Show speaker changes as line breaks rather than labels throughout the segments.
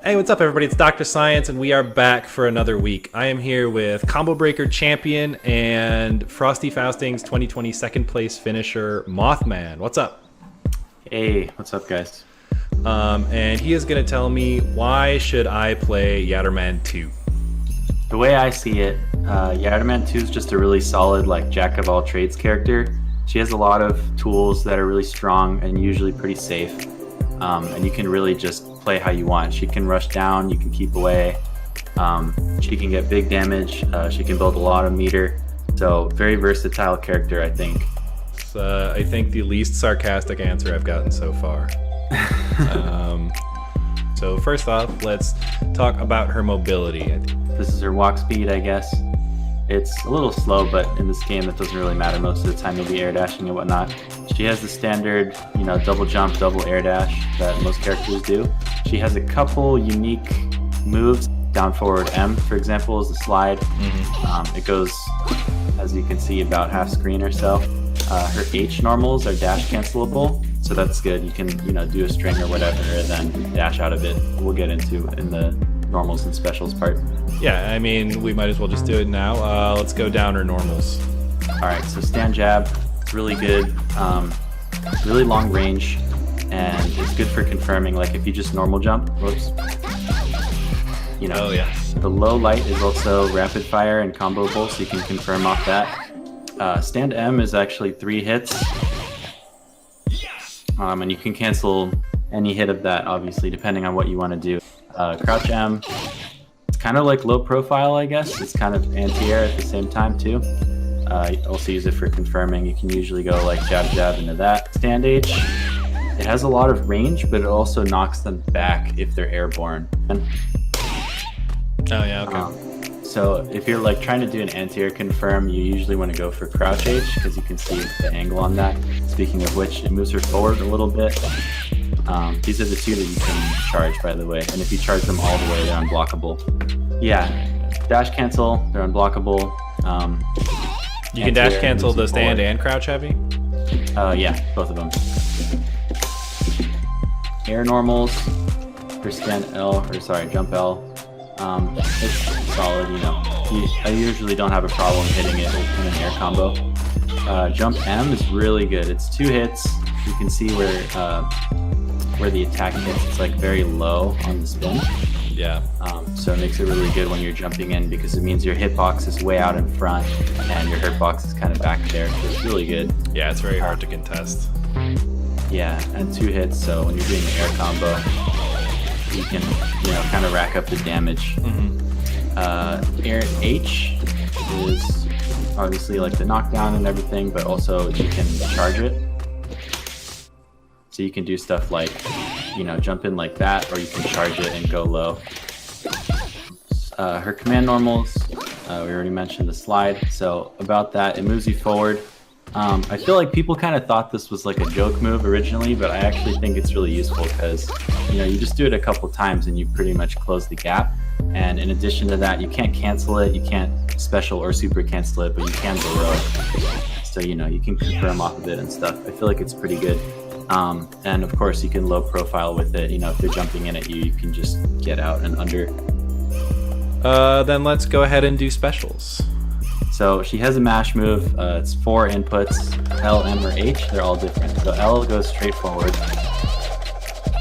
Hey, what's up, everybody? It's Dr. Science, and we are back for another week. I am here with Combo Breaker champion and Frosty Fausting's 2020 second place finisher, Mothman. What's up?
Hey, what's up, guys?
And he is going to tell me, why should I play Yatterman 2?
The way I see it, Yatterman 2 is just a really solid, like, jack-of-all-trades character. She has a lot of tools that are really strong and usually pretty safe. And you can really just play how you want. She can rush down, you can keep away. She can get big damage. She can build a lot of meter. So very versatile character, I think.
It's, I think the least sarcastic answer I've gotten so far. So first off, let's talk about her mobility.
This is her walk speed, I guess. It's a little slow, but in this game it doesn't really matter. Most of the time you'll be air dashing and whatnot. She has the standard, double jump, double air dash that most characters do. She has a couple unique moves. Down forward M, for example, is the slide. It goes, as you can see, about half screen or so. Her H normals are dash cancelable, so that's good. You can, do a string or whatever, and then dash out of it. We'll get into in the normals and specials part.
Yeah, I mean, we might as well just do it now. Let's go down her normals.
All right, so stand jab, it's really good, really long range, and it's good for confirming. Like if you just normal jump, whoops.
Oh yeah.
The low light is also rapid fire and comboable, so you can confirm off that. Stand M is actually 3 hits, and you can cancel any hit of that, obviously, depending on what you want to do. Crouch M, it's kind of like low profile, I guess. It's kind of anti-air at the same time, too. You also use it for confirming. You can usually go like jab, jab into that. Stand H, it has a lot of range, but it also knocks them back if they're airborne.
Oh yeah, okay.
So if you're like trying to do an anti-air confirm, you usually want to go for crouch H because you can see the angle on that. Speaking of which, it moves her forward a little bit. These are the 2 that you can charge, by the way. And if you charge them all the way, they're unblockable. Yeah, dash cancel, they're unblockable.
You can dash cancel the stand and crouch heavy?
Yeah, both of them. Air normals for stand L, or sorry, jump L. It's solid, I usually don't have a problem hitting it in an air combo. Jump M is really good. It's 2 hits. You can see where the attack hits. It's like very low on the spin.
Yeah.
So it makes it really good when you're jumping in because it means your hitbox is way out in front and your hurtbox is kind of back there. So it's really good.
Yeah, it's very hard to contest.
Yeah, and 2 hits. So when you're doing an air combo, you can, kind of rack up the damage. Air H is obviously like the knockdown and everything, but also you can charge it. So you can do stuff like, jump in like that, or you can charge it and go low. Her command normals, we already mentioned the slide. So about that, it moves you forward. I feel like people kind of thought this was like a joke move originally, but I actually think it's really useful because, you just do it a couple times and you pretty much close the gap. And in addition to that, you can't cancel it, you can't special or super cancel it, but you can go low. So, you can confirm off of it and stuff. I feel like it's pretty good. And of course, you can low profile with it. If they're jumping in at you, you can just get out and under.
Then let's go ahead and do specials.
So she has a mash move. It's 4 inputs, L, M, or H. They're all different. So L goes straight forward.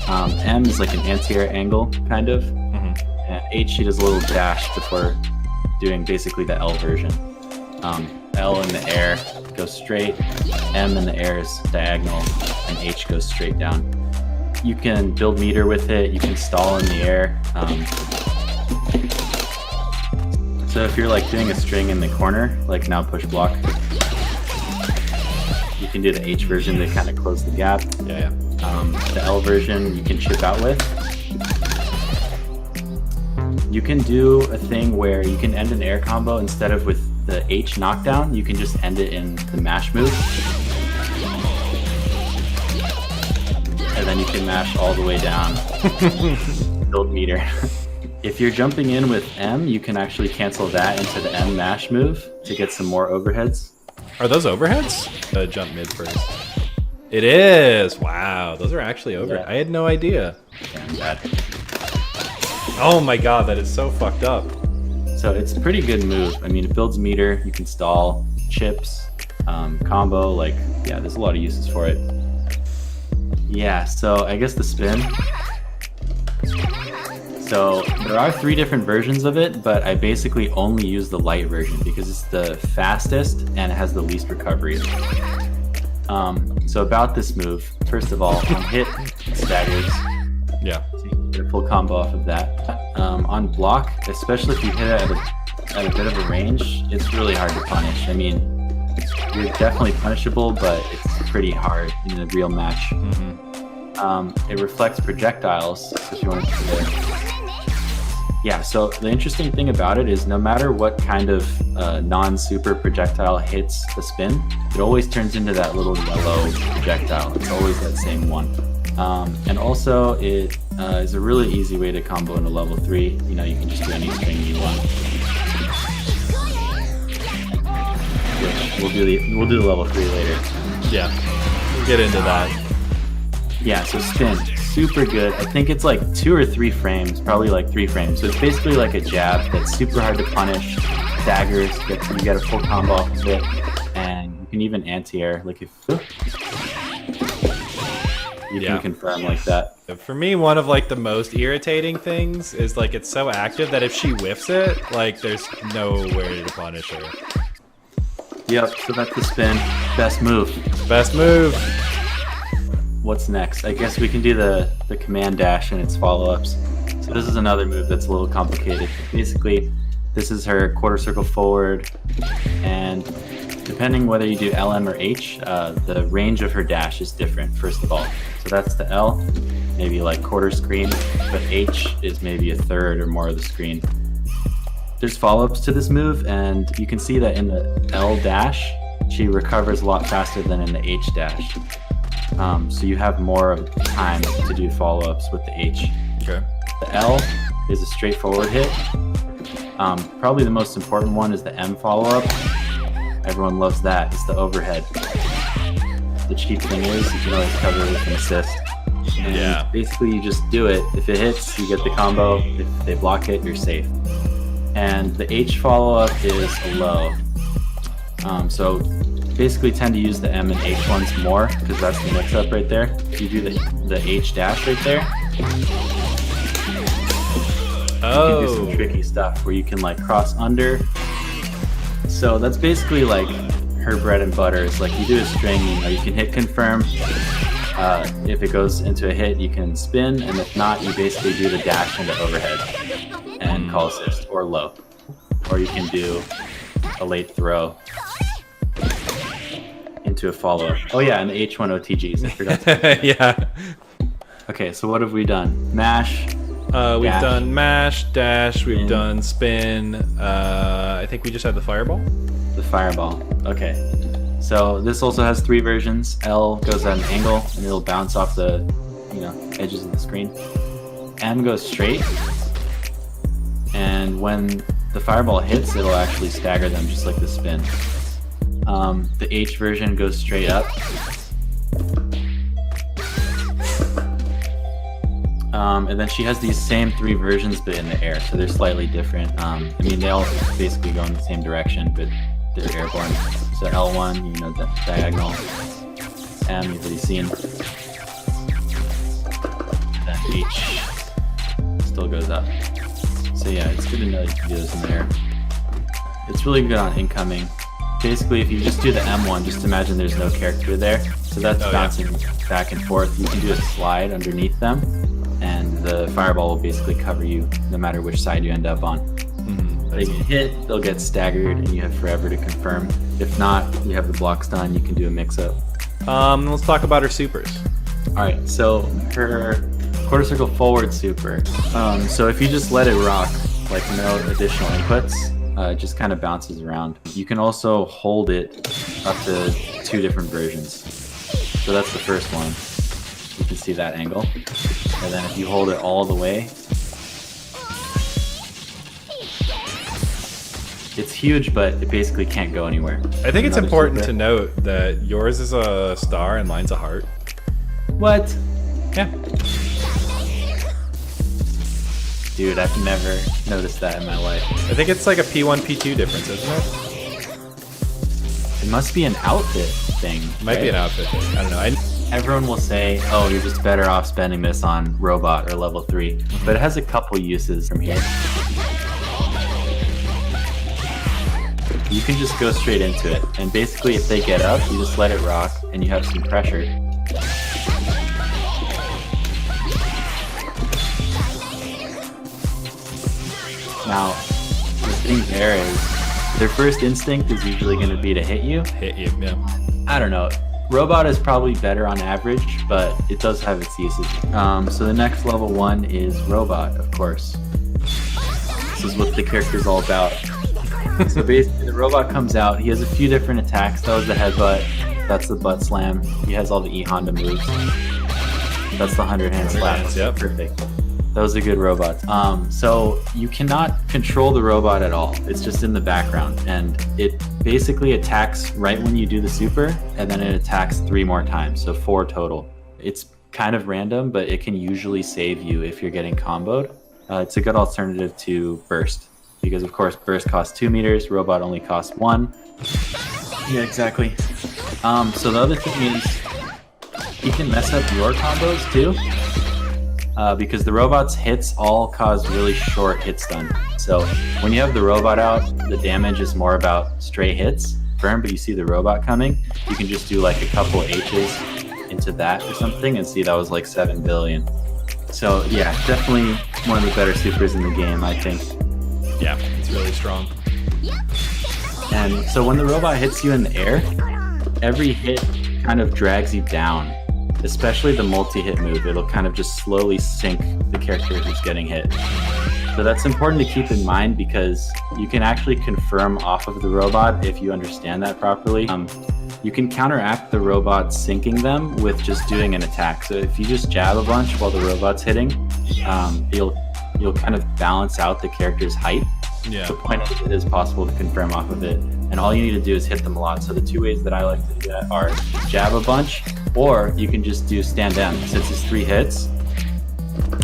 M is like an anti-air angle, kind of. And H, she does a little dash before doing basically the L version. L in the air goes straight, M in the air is diagonal, and H goes straight down. You can build meter with it, you can stall in the air. So if you're like doing a string in the corner, like now push block, you can do the H version to kind of close the gap.
Yeah.
The L version you can chip out with. You can do a thing where you can end an air combo instead of with the H knockdown, you can just end it in the mash move. And then you can mash all the way down, build meter. If you're jumping in with M, you can actually cancel that into the M mash move to get some more overheads.
Are those overheads? Jump mid first. It is! Wow, those are actually over.
Yeah.
I had no idea.
Yeah, I'm bad.
Oh my god, that is so fucked up.
So it's a pretty good move. I mean, it builds meter, you can stall, chips, combo, like, yeah, there's a lot of uses for it. Yeah, so I guess the spin. So there are 3 different versions of it, but I basically only use the light version because it's the fastest and it has the least recovery. So about this move, first of all, on hit, it staggers.
Yeah.
So you can get a full combo off of that. On block, especially if you hit it at a bit of a range, it's really hard to punish. I mean, you're definitely punishable, but it's pretty hard in a real match. It reflects projectiles, so if you want to do it. Yeah, so the interesting thing about it is no matter what kind of non-super projectile hits the spin, it always turns into that little yellow projectile. It's always that same one. And also, it is a really easy way to combo into level 3. You know, you can just do any string you want. Which we'll do the level 3 later.
Yeah, we'll get into that.
Yeah, so spin, super good. I think it's like 2 or 3 frames, probably like 3 frames. So it's basically like a jab that's super hard to punish. Daggers, you get a full combo off of it, and you can even anti-air, like if you can confirm like that.
For me, one of like the most irritating things is like it's so active that if she whiffs it, like there's nowhere to punish her.
Yep, so that's the spin. Best move.
Best move.
What's next? I guess we can do the command dash and its follow-ups. So this is another move that's a little complicated. Basically, this is her quarter circle forward, and depending whether you do LM or H, the range of her dash is different, first of all. So that's the L, maybe like quarter screen, but H is maybe a third or more of the screen. There's follow-ups to this move, and you can see that in the L dash, she recovers a lot faster than in the H dash. So you have more time to do follow-ups with the H.
Okay.
The L is a straightforward hit. Probably the most important one is the M follow-up. Everyone loves that. It's the overhead. The cheap thing is you can always cover it with an assist. And basically you just do it. If it hits, you get the combo. If they block it, you're safe. And the H follow-up is a low. So basically tend to use the M and H ones more because that's the mix-up right there. If you do the H dash right there, you can do some tricky stuff where you can like cross under. So that's basically like her bread and butter. It's like you do a string, you can hit confirm. If it goes into a hit, you can spin, and if not, you basically do the dash into overhead and call assist or low. Or you can do a late throw into a follow-up. Oh yeah, and the H1 OTGs. I forgot to
Yeah.
Okay, so what have we done? Mash.
We've done mash, dash, we've done spin. I think we just had the fireball.
The fireball. Okay. So this also has 3 versions. L goes at an angle and it'll bounce off the edges of the screen. M goes straight. And when the fireball hits, it'll actually stagger them just like the spin. The H version goes straight up. And then she has these same 3 versions, but in the air, so they're slightly different. I mean, they all basically go in the same direction, but they're airborne. So L1, the diagonal. M, you've already seen. Then H still goes up. So yeah, it's good to know you can do this in the air. It's really good on incoming. Basically, if you just do the M1, just imagine there's no character there. So that's bouncing back and forth. You can do a slide underneath them, and the fireball will basically cover you no matter which side you end up on. They get hit, they'll get staggered, and you have forever to confirm. If not, you have the blocks done, you can do a mix-up.
Let's talk about her supers.
Alright, so her quarter circle forward super. So if you just let it rock, like no additional inputs, it just kind of bounces around. You can also hold it up to 2 different versions. So that's the first one. You can see that angle. And then if you hold it all the way, it's huge, but it basically can't go anywhere.
I think it's important to note that yours is a star and mine's a heart.
What?
Yeah.
Dude, I've never noticed that in my life.
I think it's like a P1, P2 difference, isn't it?
It must be an outfit thing.
Might be an outfit thing. I don't know.
Everyone will say, oh, you're just better off spending this on robot or level 3. But it has a couple uses from here. You can just go straight into it. And basically, if they get up, you just let it rock and you have some pressure. Now, the thing there is, their first instinct is usually going to be to hit you.
Hit you, yeah.
I don't know. Robot is probably better on average, but it does have its uses. So the next level 1 is Robot, of course. This is what the character's all about. So basically, the Robot comes out. He has a few different attacks. That was the headbutt. That's the butt slam. He has all the E-Honda moves. That's the 100-hand slap.
Yep.
Perfect. That was a good robot. So you cannot control the robot at all. It's just in the background, and it basically attacks right when you do the super, and then it attacks 3 more times, so 4 total. It's kind of random, but it can usually save you if you're getting comboed. It's a good alternative to burst, because of course burst costs 2 meters, robot only costs 1. Yeah, exactly. So the other thing is, he can mess up your combos too. Because the robot's hits all cause really short hit stun. So when you have the robot out, the damage is more about stray hits, firm, but you see the robot coming, you can just do like a couple H's into that or something and see that was like 7 billion. So yeah, definitely one of the better supers in the game, I think.
Yeah, it's really strong.
And so when the robot hits you in the air, every hit kind of drags you down. Especially the multi-hit move, it'll kind of just slowly sink the character who's getting hit. So that's important to keep in mind because you can actually confirm off of the robot if you understand that properly. You can counteract the robot sinking them with just doing an attack. So if you just jab a bunch while the robot's hitting, you'll kind of balance out the character's height.
Yeah.
The point is it is possible to confirm off of it. And all you need to do is hit them a lot. So the 2 ways that I like to do that are jab a bunch, or you can just do stand down. Since it's 3 hits.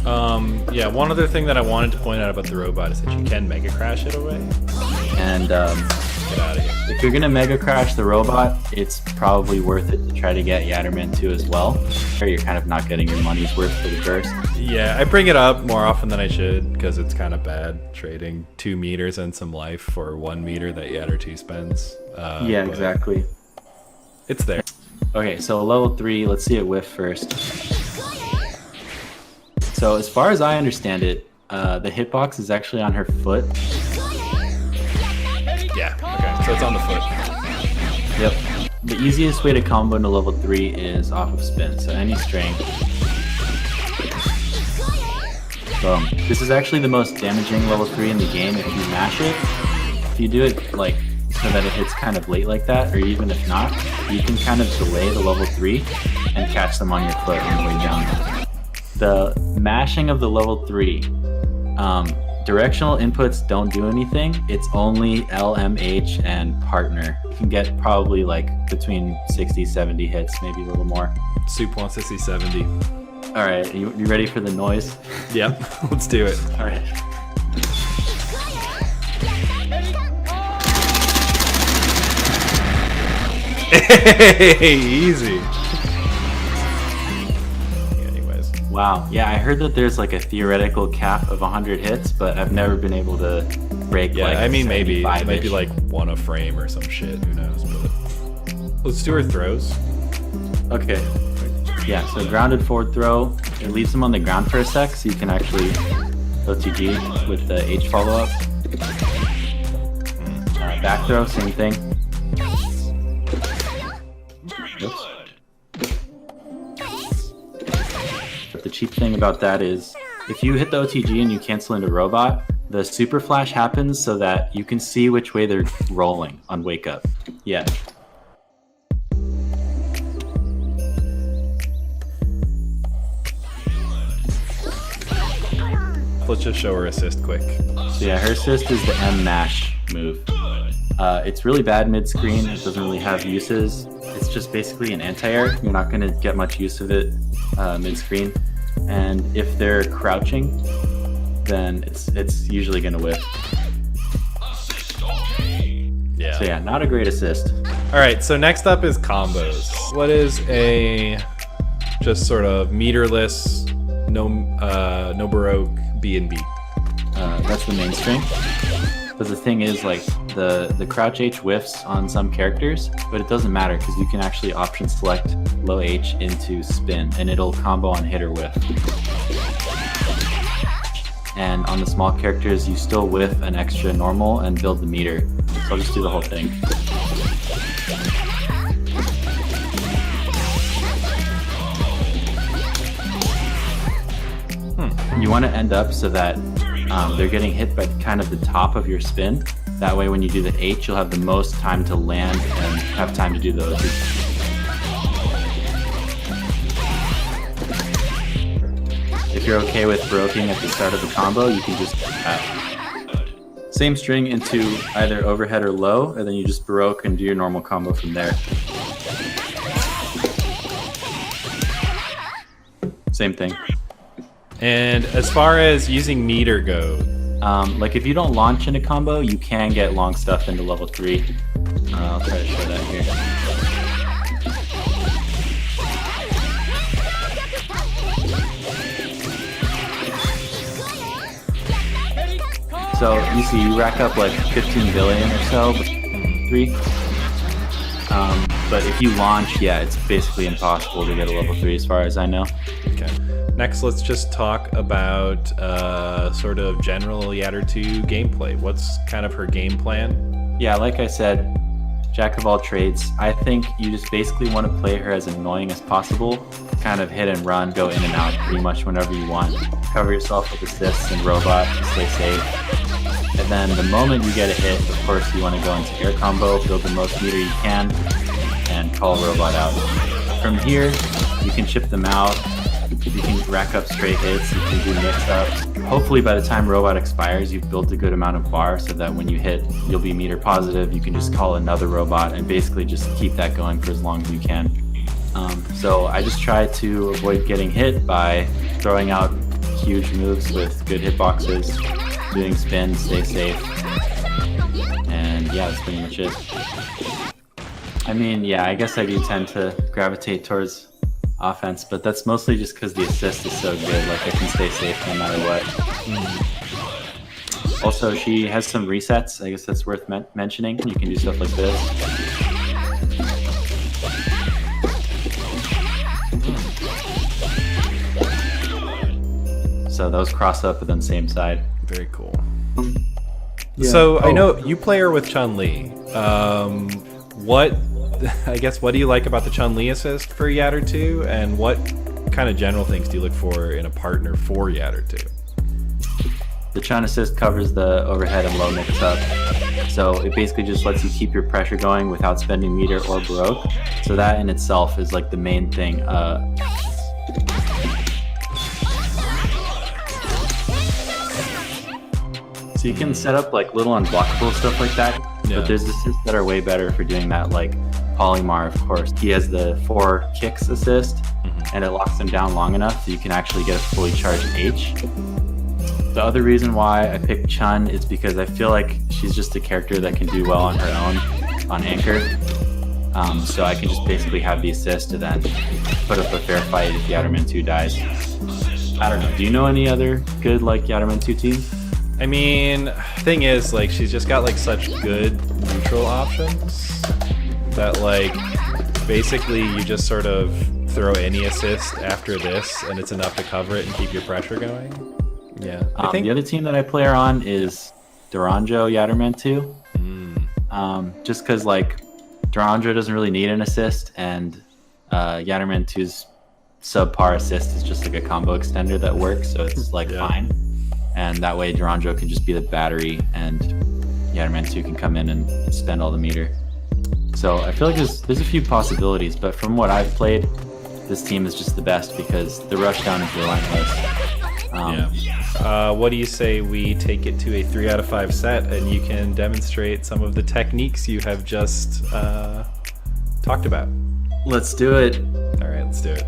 Yeah, one other thing that I wanted to point out about the robot is that you can Mega Crash it away.
And
Get out of here.
if you're going to Mega Crash the robot, it's probably worth it to try to get Yatterman too as well. Or you're kind of not getting your money's worth for the burst.
Yeah, I bring it up more often than I should because it's kind of bad trading 2 meters and some life for 1 meter that Yatter 2 spends.
Yeah,
but
exactly.
It's there.
Okay, so level 3, let's see it whiff first. So as far as I understand it, the hitbox is actually on her foot.
Yeah, okay, so it's on the foot.
Yep. The easiest way to combo into level 3 is off of spin, so any string. Boom. This is actually the most damaging level 3 in the game if you mash it. If you do it like so that it hits kind of late like that, or even if not, you can kind of delay the level 3 and catch them on your foot on the way down. The mashing of the level 3, directional inputs don't do anything. It's only LMH and partner. You can get probably like between 60, 70 hits, maybe a little more.
Soup wants to see 70.
All right, you ready for the noise?
Yep, let's do it.
All right.
Hey, easy. Anyways.
Wow. Yeah, I heard that there's like a theoretical cap of 100 hits, but I've never been able to break
Yeah,
like
I mean, maybe. It
75-ish.
might be like 1 a frame or some shit. Who knows? But let's do her throws.
Okay. Yeah, so grounded forward throw. It leaves them on the ground for a sec, so you can actually OTG with the H follow-up. Back throw, same thing. Oops. But the cheap thing about that is, if you hit the OTG and you cancel into robot, the super flash happens so that you can see which way they're rolling on wake up. Yeah.
Let's just show her assist quick.
So yeah, her assist is the M mash move. It's really bad mid-screen. It doesn't really have uses. It's just basically an anti-air. You're not going to get much use of it mid-screen. And if they're crouching, then it's usually gonna whiff.
Yeah.
So yeah, not a great assist.
All right, so next up is combos. What is a just sort of meterless, no baroque B&B?
That's the main string. But the thing is, like, the crouch H whiffs on some characters, but it doesn't matter because you can actually option select low H into spin, and it'll combo on hit or whiff. And on the small characters, you still whiff an extra normal and build the meter. So I'll just do the whole thing. You want to end up so that they're getting hit by kind of the top of your spin. That way when you do the H, you'll have the most time to land and have time to do the OG. If you're okay with baroquing at the start of the combo, you can just same string into either overhead or low, and then you just baroque and do your normal combo from there. Same thing.
And as far as using meter goes,
like if you don't launch in a combo, you can get long stuff into level 3. I'll try to show that here. So you see, you rack up like 15 billion or so, but 3. But if you launch, yeah, it's basically impossible to get a level 3 as far as I know.
okay. Next, let's just talk about sort of general Yatter 2 gameplay. What's kind of her game plan?
Yeah, like I said, jack of all trades. I think you just basically want to play her as annoying as possible. Kind of hit and run, go in and out pretty much whenever you want. Cover yourself with assists and robot to stay safe. And then the moment you get a hit, of course, you want to go into air combo, build the most meter you can, and call robot out. From here, you can chip them out. You can rack up straight hits, you can do mix-ups. Hopefully by the time robot expires, you've built a good amount of bar so that when you hit, you'll be meter positive. You can just call another robot and basically just keep that going for as long as you can. So I just try to avoid getting hit by throwing out huge moves with good hitboxes, doing spins, stay safe. And yeah, that's pretty much it. I mean, yeah, I guess I do tend to gravitate towards offense, but that's mostly just because the assist is so good. Like, I can stay safe no matter what. Also, she has some resets. I guess that's worth mentioning. You can do stuff like this. So those cross up, but then same side.
Very cool.
Yeah.
So I know you play her with Chun-Li. What do you like about the Chun-Li assist for Yatter 2, and what kind of general things do you look for in a partner for Yatter 2?
The Chun assist covers the overhead and low mix-up, so it basically just lets you keep your pressure going without spending meter or baroque. So that in itself is like the main thing. So you can set up like little unblockable stuff like that, but there's assists that are way better for doing that, like Polymar, of course. He has the 4 kicks assist, and it locks him down long enough so you can actually get a fully charged H. The other reason why I picked Chun is because I feel like she's just a character that can do well on her own, on Anchor. So I can just basically have the assist to then put up a fair fight if Yatterman 2 dies. I don't know, do you know any other good like Yatterman 2 teams?
I mean, thing is, like, she's just got like such good neutral options that like basically you just sort of throw any assist after this and it's enough to cover it and keep your pressure going. Yeah. I think
the other team that I play her on is Duranjo Yatterman 2. Just because like Duranjo doesn't really need an assist, and Yatterman 2's subpar assist is just like a combo extender that works, so it's like fine. And that way Duranjo can just be the battery and Yatterman 2 can come in and spend all the meter. So I feel like there's a few possibilities, but from what I've played, this team is just the best because the rushdown is relentless.
What do you say we take it to a 3 out of 5 set and you can demonstrate some of the techniques you have just talked about?
Let's do it.
All right, let's do it.